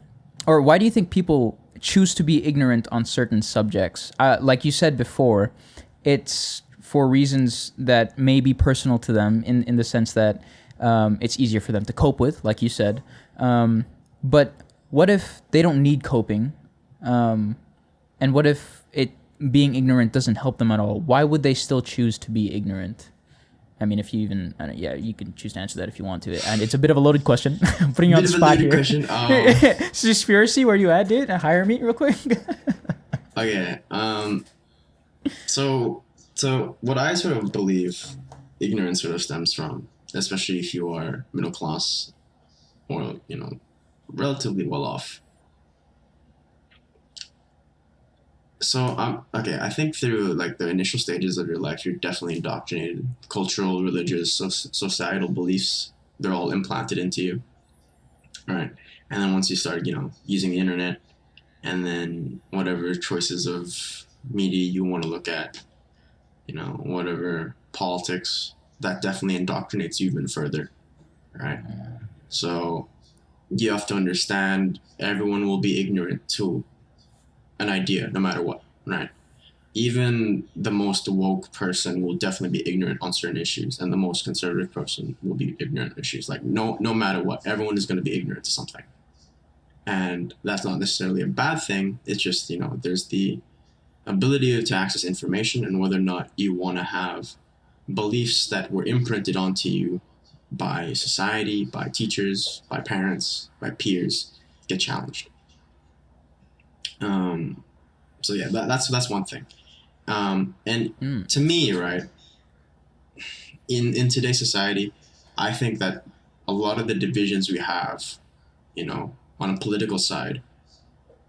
or why do you think people choose to be ignorant on certain subjects? Like you said before, it's for reasons that may be personal to them in the sense that it's easier for them to cope with, like you said. But what if they don't need coping? And what if being ignorant doesn't help them at all? Why would they still choose to be ignorant? I mean, if you even, you can choose to answer that if you want to. And it's a bit of a loaded question. I'm putting you on the spot here. Question. Seaspiracy, where you at, dude? Hire me real quick. Okay. So what I sort of believe ignorance sort of stems from, especially if you are middle class or, relatively well off. So okay, I think through like the initial stages of your life, you're definitely indoctrinated. Cultural, religious, societal beliefs, they're all implanted into you. All right. And then once you start, using the internet, and then whatever choices of media you want to look at, whatever politics, that definitely indoctrinates you even further. Right. So you have to understand everyone will be ignorant to an idea no matter what, right? Even the most woke person will definitely be ignorant on certain issues, and the most conservative person will be ignorant on issues. Like no matter what, everyone is going to be ignorant to something. And that's not necessarily a bad thing. It's just, there's the ability to access information, and whether or not you want to have beliefs that were imprinted onto you by society, by teachers, by parents, by peers, get challenged. So yeah, that's one thing. And to me, right, in today's society, I think that a lot of the divisions we have, on a political side,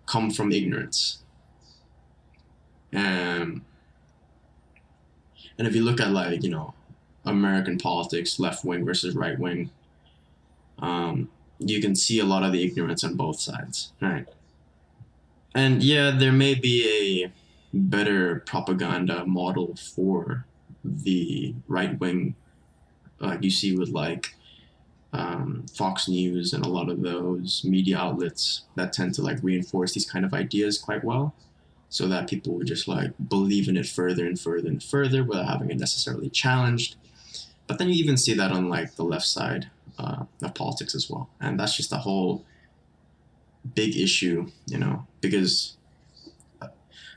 come from ignorance. And if you look at like, American politics, left wing versus right wing, you can see a lot of the ignorance on both sides, right? And yeah, there may be a better propaganda model for the right wing, like you see with like Fox News and a lot of those media outlets that tend to like reinforce these kind of ideas quite well, so that people would just like believe in it further and further and further without having it necessarily challenged. But then you even see that on like the left side of politics as well, and that's just a whole big issue, because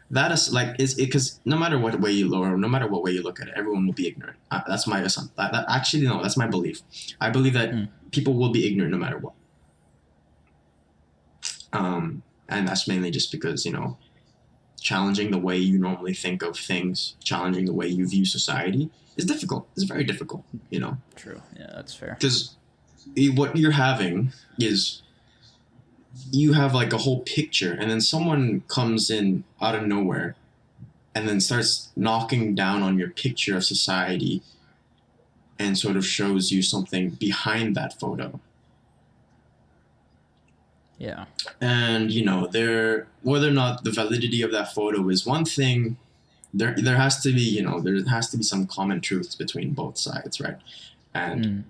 that is like because no matter what way you lower, no matter what way you look at it, everyone will be ignorant. That's my assumption. Actually, no, that's my belief. I believe that people will be ignorant no matter what. And that's mainly just because challenging the way you normally think of things, challenging the way you view society is difficult. It's very difficult. True. Yeah, that's fair. Because what you're having is, you have like a whole picture, and then someone comes in out of nowhere and then starts knocking down on your picture of society and sort of shows you something behind that photo. Yeah. And whether or not the validity of that photo is one thing, there has to be there has to be some common truths between both sides, right? And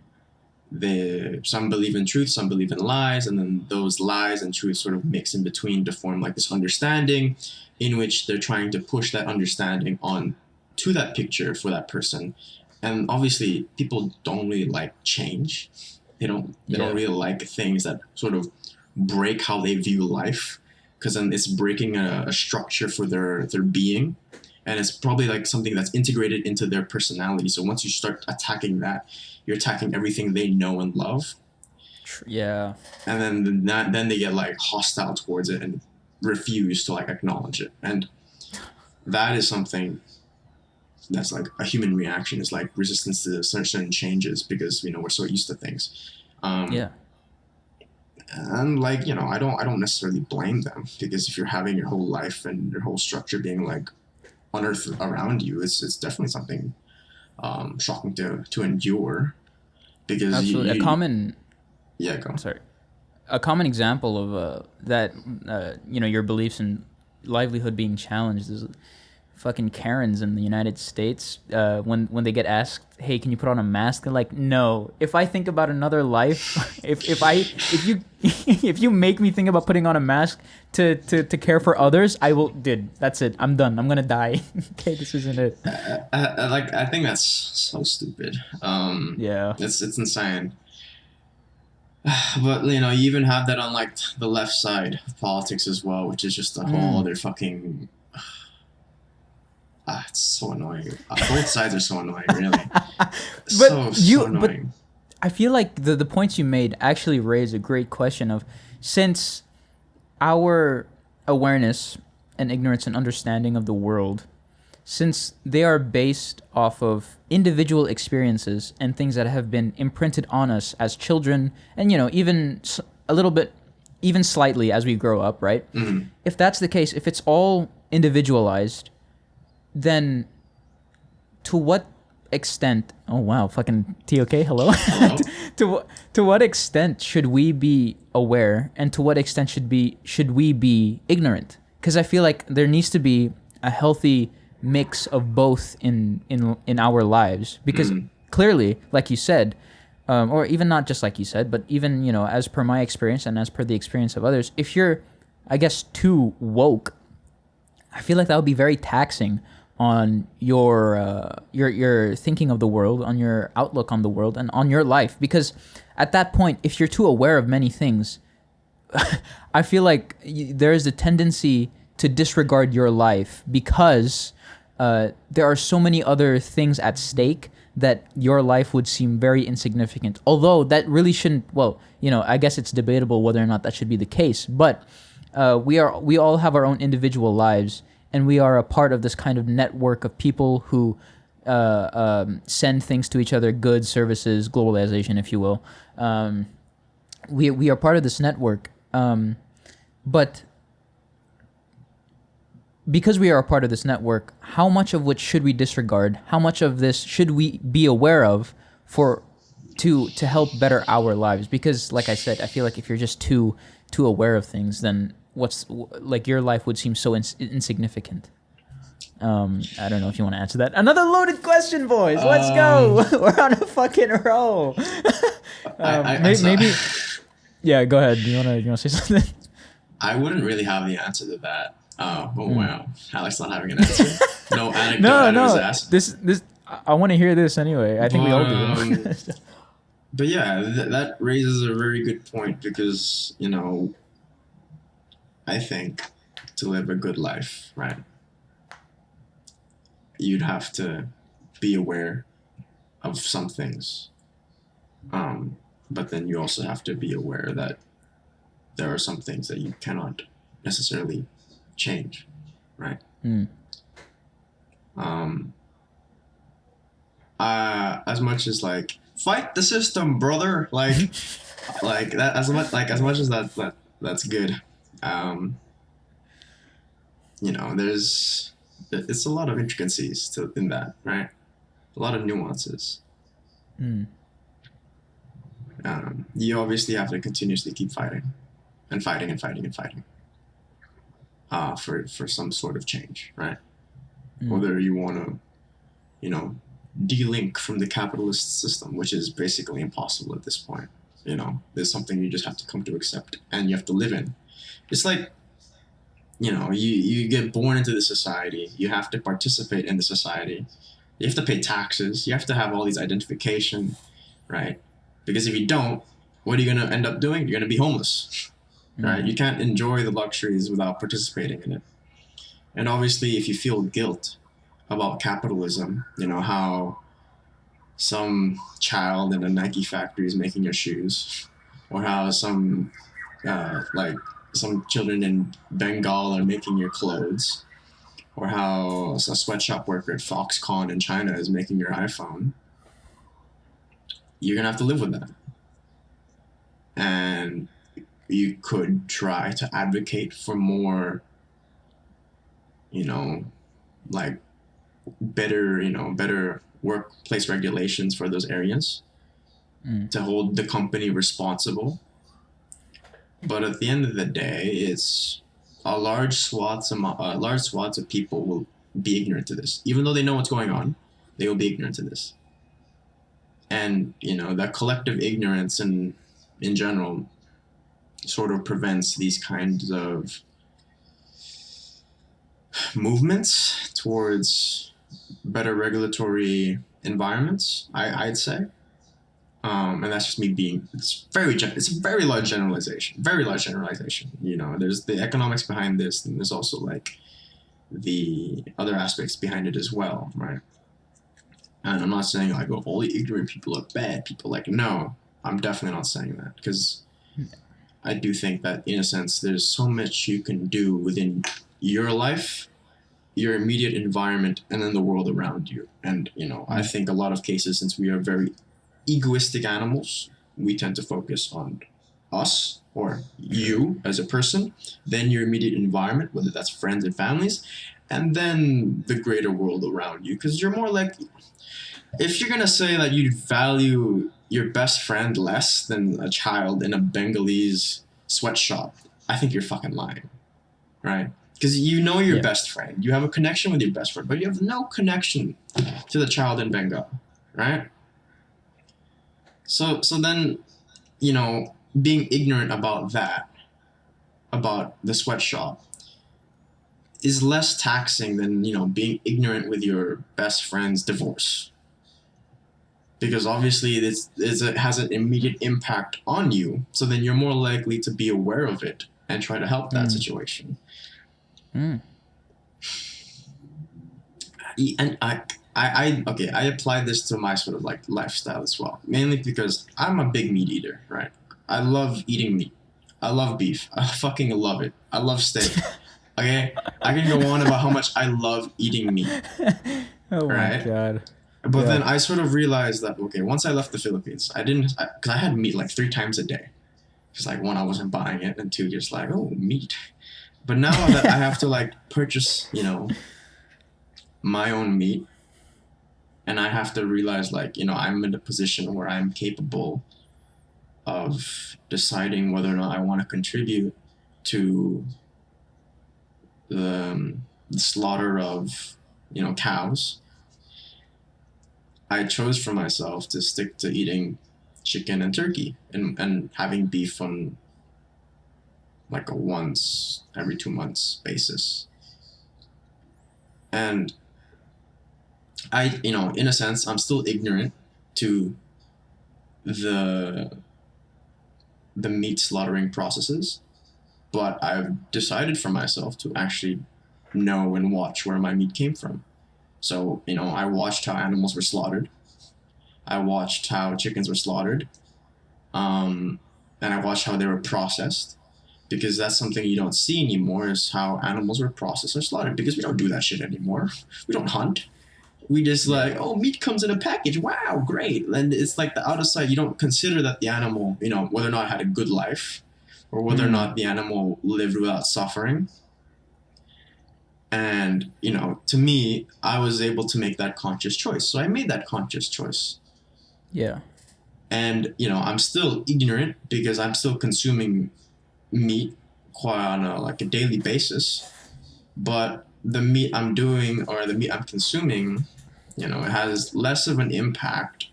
some believe in truth, some believe in lies, and then those lies and truth sort of mix in between to form like this understanding, in which they're trying to push that understanding on to that picture for that person. And obviously people don't really like change. They don't really like things that sort of break how they view life, because then it's breaking a structure for their being, and it's probably like something that's integrated into their personality. So once you start attacking that, you're attacking everything they know and love. Yeah. And then they get like hostile towards it and refuse to like acknowledge it. And that is something that's like a human reaction, is like resistance to certain changes, because we're so used to things. Yeah. And like I don't necessarily blame them, because if you're having your whole life and your whole structure being like unearthed around you, it's definitely something shocking to endure. Because absolutely go. Sorry. A common example of that your beliefs and livelihood being challenged is fucking Karens in the United States, when they get asked, "Hey, can you put on a mask?" They're like, "No." If I think about another life, if you if you make me think about putting on a mask to care for others, I will. Dude, that's it. I'm done. I'm gonna die. Okay, this isn't it. I think that's so stupid. Yeah. It's insane. But you even have that on like the left side of politics as well, which is just a whole other fucking. It's so annoying. Both sides are so annoying, really. So annoying. I feel like the points you made actually raise a great question of, since our awareness and ignorance and understanding of the world, since they are based off of individual experiences and things that have been imprinted on us as children, and even a little bit, even slightly as we grow up, right? Mm-hmm. If that's the case, if it's all individualized, then to what extent? Oh wow, fucking TOK, hello. to what extent should we be aware, and to what extent should we be ignorant? Because I feel like there needs to be a healthy mix of both in our lives, because clearly, like you said, or even not just like you said, but even as per my experience and as per the experience of others, if you're, I guess, too woke, I feel like that would be very taxing on your thinking of the world, on your outlook on the world, and on your life. Because at that point, if you're too aware of many things, I feel like there is a tendency to disregard your life, because there are so many other things at stake that your life would seem very insignificant. Although that really shouldn't. Well, I guess it's debatable whether or not that should be the case. But we all have our own individual lives, and we are a part of this kind of network of people who send things to each other, goods, services, globalization, if you will. We are part of this network, but because we are a part of this network, how much of which should we disregard? How much of this should we be aware of to help better our lives? Because, like I said, I feel like if you're just too aware of things, then your life would seem so insignificant. I don't know if you want to answer that. Another loaded question, boys. Let's go. We're on a fucking roll. Maybe. Yeah, go ahead. You wanna say something? I wouldn't really have the answer to that. Wow. Alex not having an answer. No anecdote. No. This. I want to hear this anyway. I think we all do. But yeah, that raises a very good point, because I think to live a good life, right, you'd have to be aware of some things. But then you also have to be aware that there are some things that you cannot necessarily change, right? As much as like fight the system, brother, like that, as much as that's good. It's a lot of intricacies in that, right? A lot of nuances. You obviously have to continuously keep fighting and fighting and fighting and fighting for some sort of change, right? Whether you want to, de-link from the capitalist system, which is basically impossible at this point. There's something you just have to come to accept, and you have to live in. It's like, you get born into the society, you have to participate in the society, you have to pay taxes, you have to have all these identification, right? Because if you don't, what are you going to end up doing? You're going to be homeless, right? You can't enjoy the luxuries without participating in it. And obviously, if you feel guilt about capitalism, how some child in a Nike factory is making your shoes, or how some children in Bengal are making your clothes, or how a sweatshop worker at Foxconn in China is making your iPhone, you're going to have to live with that. And you could try to advocate for more, better workplace regulations for those areas, to hold the company responsible. But at the end of the day, it's a large swaths of people be ignorant to this. Even though they know what's going on, they will be ignorant to this. And, that collective ignorance in general sort of prevents these kinds of movements towards better regulatory environments, I'd say. And that's just me being, it's a very large generalization, there's the economics behind this, and there's also like the other aspects behind it as well, right? And I'm not saying like, oh, all the ignorant people are bad people. Like, no, I'm definitely not saying that, because I do think that in a sense there's so much you can do within your life, your immediate environment, and then the world around you. And I think a lot of cases, since we are very egoistic animals, we tend to focus on us or you as a person, then your immediate environment, whether that's friends and families, and then the greater world around you. Because you're more like, if you're gonna say that you value your best friend less than a child in a Bengalese sweatshop, I think you're fucking lying, right? Because your best friend, you have a connection with your best friend, but you have no connection to the child in Bengal, right? So then, being ignorant about that, about the sweatshop, is less taxing than, being ignorant with your best friend's divorce. Because obviously it has an immediate impact on you, so then you're more likely to be aware of it and try to help that situation. And I apply this to my sort of like lifestyle as well, mainly because I'm a big meat eater, right? I love eating meat. I love beef. I fucking love it. I love steak. Okay, I can go on about how much I love eating meat. Oh right? My god! But then I sort of realized that once I left the Philippines, because I had meat like 3 times a day. Because like 1, I wasn't buying it, and 2, just like, oh, meat. But now that I have to like purchase, my own meat, and I have to realize like, I'm in a position where I'm capable of deciding whether or not I want to contribute to the slaughter of, cows. I chose for myself to stick to eating chicken and turkey and having beef on like a once every 2 months basis. And I, in a sense, I'm still ignorant to the meat slaughtering processes, but I've decided for myself to actually know and watch where my meat came from. So, I watched how animals were slaughtered. I watched how chickens were slaughtered. And I watched how they were processed. Because that's something you don't see anymore, is how animals were processed or slaughtered. Because we don't do that shit anymore. We don't hunt. We just like, oh, meat comes in a package. Wow, great. And it's like the out of sight. You don't consider that the animal, whether or not it had a good life, or whether or not the animal lived without suffering. And, to me, I was able to make that conscious choice. So I made that conscious choice. Yeah. And, I'm still ignorant because I'm still consuming meat quite on a daily basis. But the meat I'm doing, or the meat I'm consuming, it has less of an impact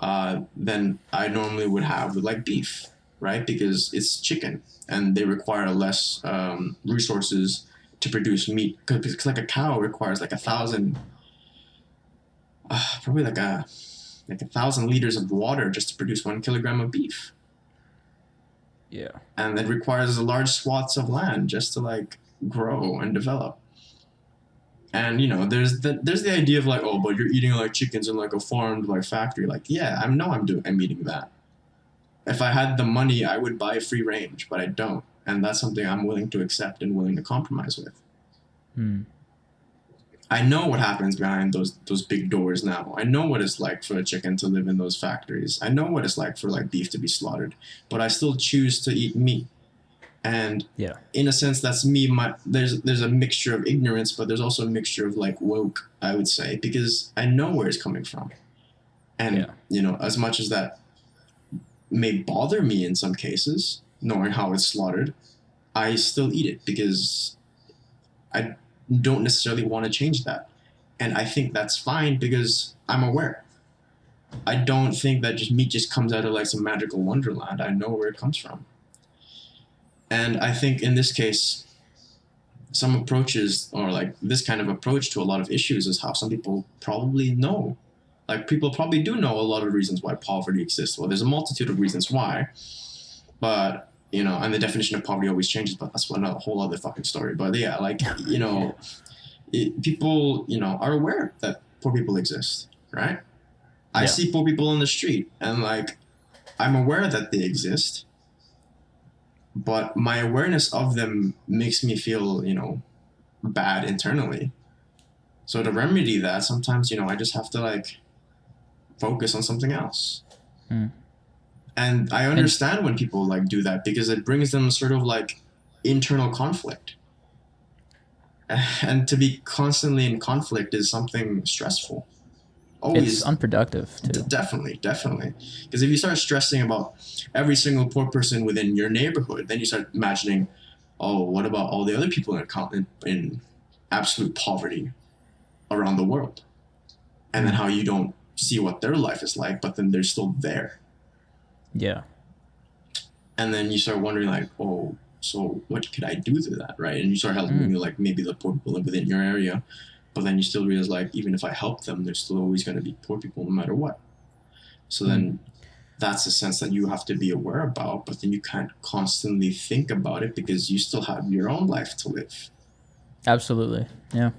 than I normally would have with like beef, right? Because it's chicken and they require less resources to produce meat, because like a cow requires like 1,000, probably like 1,000 liters of water just to produce 1 kilogram of beef. Yeah. And it requires a large swaths of land just to like grow and develop. And there's the idea of like, oh, but you're eating like chickens in like a farmed like factory. Like, yeah, I'm eating that. If I had the money, I would buy free range, but I don't. And that's something I'm willing to accept and willing to compromise with. I know what happens behind those big doors now. I know what it's like for a chicken to live in those factories. I know what it's like for like beef to be slaughtered, but I still choose to eat meat. And in a sense, that's me. There's a mixture of ignorance, but there's also a mixture of like woke, I would say, because I know where it's coming from. And as much as that may bother me in some cases, knowing how it's slaughtered, I still eat it because don't necessarily want to change that. And I think that's fine because I'm aware. I don't think that just meat just comes out of like some magical wonderland. I know where it comes from. And I think in this case, some approaches or like this kind of approach to a lot of issues is how some people probably know. Like people probably do know a lot of reasons why poverty exists. Well, there's a multitude of reasons why, but you know, and the definition of poverty always changes. But that's one a whole other fucking story. But yeah, like you know, people you know are aware that poor people exist, right? I see poor people in the street, and like I'm aware that they exist, but my awareness of them makes me feel, you know, bad internally. So to remedy that, sometimes, you know, I just have to like focus on something else. And I understand when people like do that because it brings them sort of like internal conflict. And to be constantly in conflict is something stressful. Always. It's unproductive too. Definitely. Because if you start stressing about every single poor person within your neighborhood, then you start imagining, oh, what about all the other people in absolute poverty around the world? And then how you don't see what their life is like, but then they're still there. Yeah. And then you start wondering like, oh, so what could I do to that, right? And you start helping like maybe the poor people within your area. But then you still realize, like, even if I help them, there's still always going to be poor people no matter what. So then that's a sense that you have to be aware about, but then you can't constantly think about it because you still have your own life to live. Absolutely, yeah.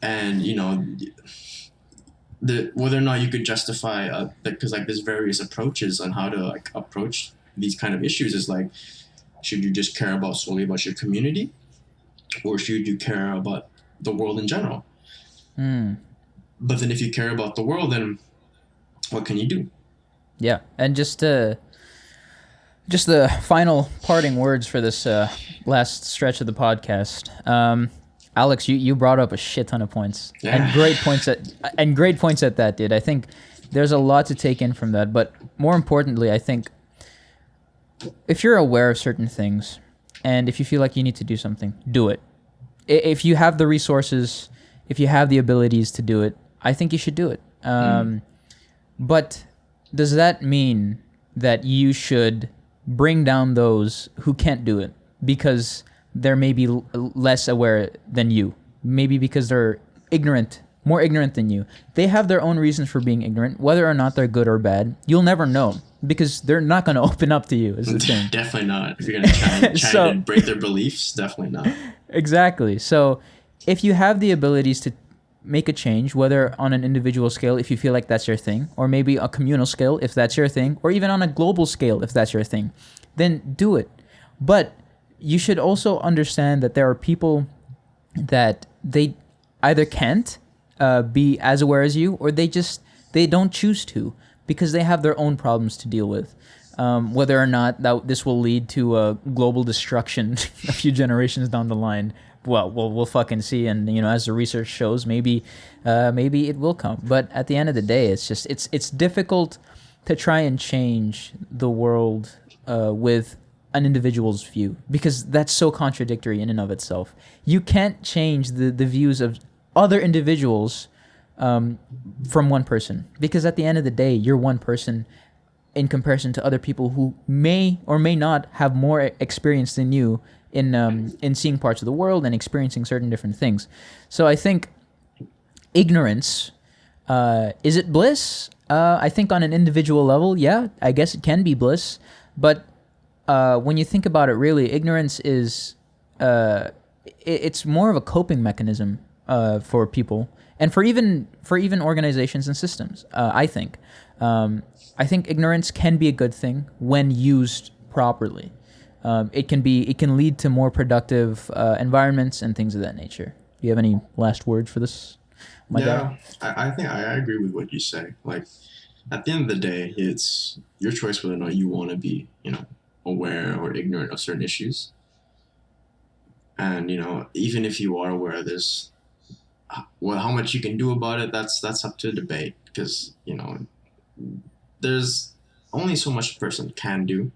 And, you know, whether or not you could justify, because, like, there's various approaches on how to, like, approach these kind of issues is, like, should you just care about solely about your community? Or should you care about the world in general? But then if you care about the world, then what can you do? Yeah, and just the final parting words for this last stretch of the podcast. Alex, you brought up a shit ton of points, and great points at that, dude. I think there's a lot to take in from that, but more importantly, I think if you're aware of certain things, and if you feel like you need to do something, do it. If you have the resources, if you have the abilities to do it, I think you should do it. But does that mean that you should bring down those who can't do it because they're maybe less aware than you? Maybe because they're more ignorant than you. They have their own reasons for being ignorant. Whether or not they're good or bad, you'll never know because they're not going to open up to you, is the thing. Definitely not. If you're going to try to break their beliefs, definitely not. Exactly. So if you have the abilities to make a change, whether on an individual scale, if you feel like that's your thing, or maybe a communal scale, if that's your thing, or even on a global scale, if that's your thing, then do it. But you should also understand that there are people that they either can't be as aware as you, or they don't choose to because they have their own problems to deal with. Whether or not this will lead to global destruction a few generations down the line, well, we'll fucking see. And you know, as the research shows, maybe it will come. But at the end of the day, it's difficult to try and change the world with an individual's view because that's so contradictory in and of itself. You can't change the views of other individuals from one person because at the end of the day, you're one person in comparison to other people who may or may not have more experience than you in seeing parts of the world and experiencing certain different things. So I think ignorance, is it bliss? I think on an individual level, yeah, I guess it can be bliss. But when you think about it, really, ignorance is it's more of a coping mechanism for people and for even organizations and systems. I think ignorance can be a good thing when used properly. It can lead to more productive environments and things of that nature. Do you have any last words for this, my guy? I think I agree with what you say. Like, at the end of the day, it's your choice whether or not you want to be, you know, aware or ignorant of certain issues. And, you know, even if you are aware of this, well, how much you can do about it, that's up to debate because, you know, there's only so much a person can do.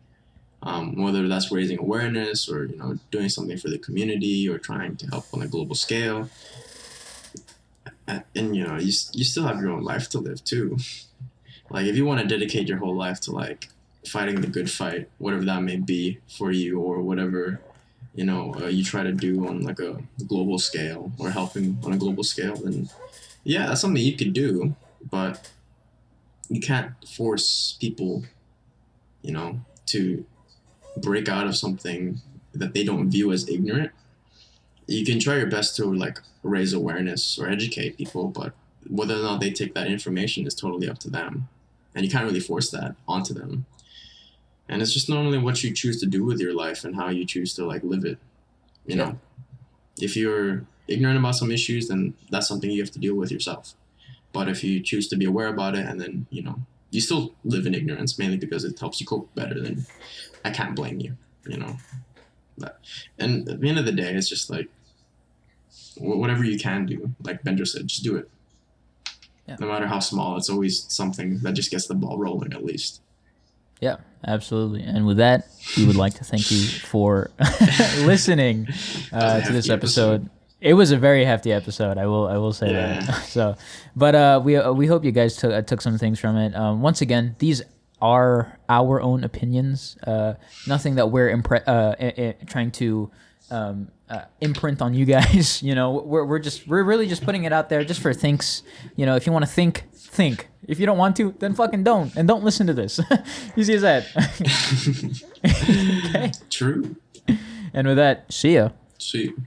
whether that's raising awareness or doing something for the community or trying to help on a global scale. And you still have your own life to live too. Like if you want to dedicate your whole life to like fighting the good fight, whatever that may be for you, or whatever you try to do on like a global scale or helping on a global scale, then yeah, that's something you could do, but you can't force people to break out of something that they don't view as ignorant. You can try your best to like raise awareness or educate people, but whether or not they take that information is totally up to them, and you can't really force that onto them. And it's just normally what you choose to do with your life and how you choose to like live it. If you're ignorant about some issues, then that's something you have to deal with yourself. But if you choose to be aware about it, and then you still live in ignorance, mainly because it helps you cope better, then I can't blame you. And at the end of the day, it's just like whatever you can do, like Benjo said, just do it. Yeah. No matter how small, it's always something that just gets the ball rolling at least. Yeah, absolutely. And with that, we would like to thank you for listening to this episode. It was a very hefty episode. I will say that. So, but we hope you guys took some things from it. Once again, these are our own opinions. Nothing that we're trying to imprint on you guys. We're really just putting it out there just for thinks. If you want to think. If you don't want to, then fucking don't, and don't listen to this. Easy as that. Okay. True. And with that, see ya. See you.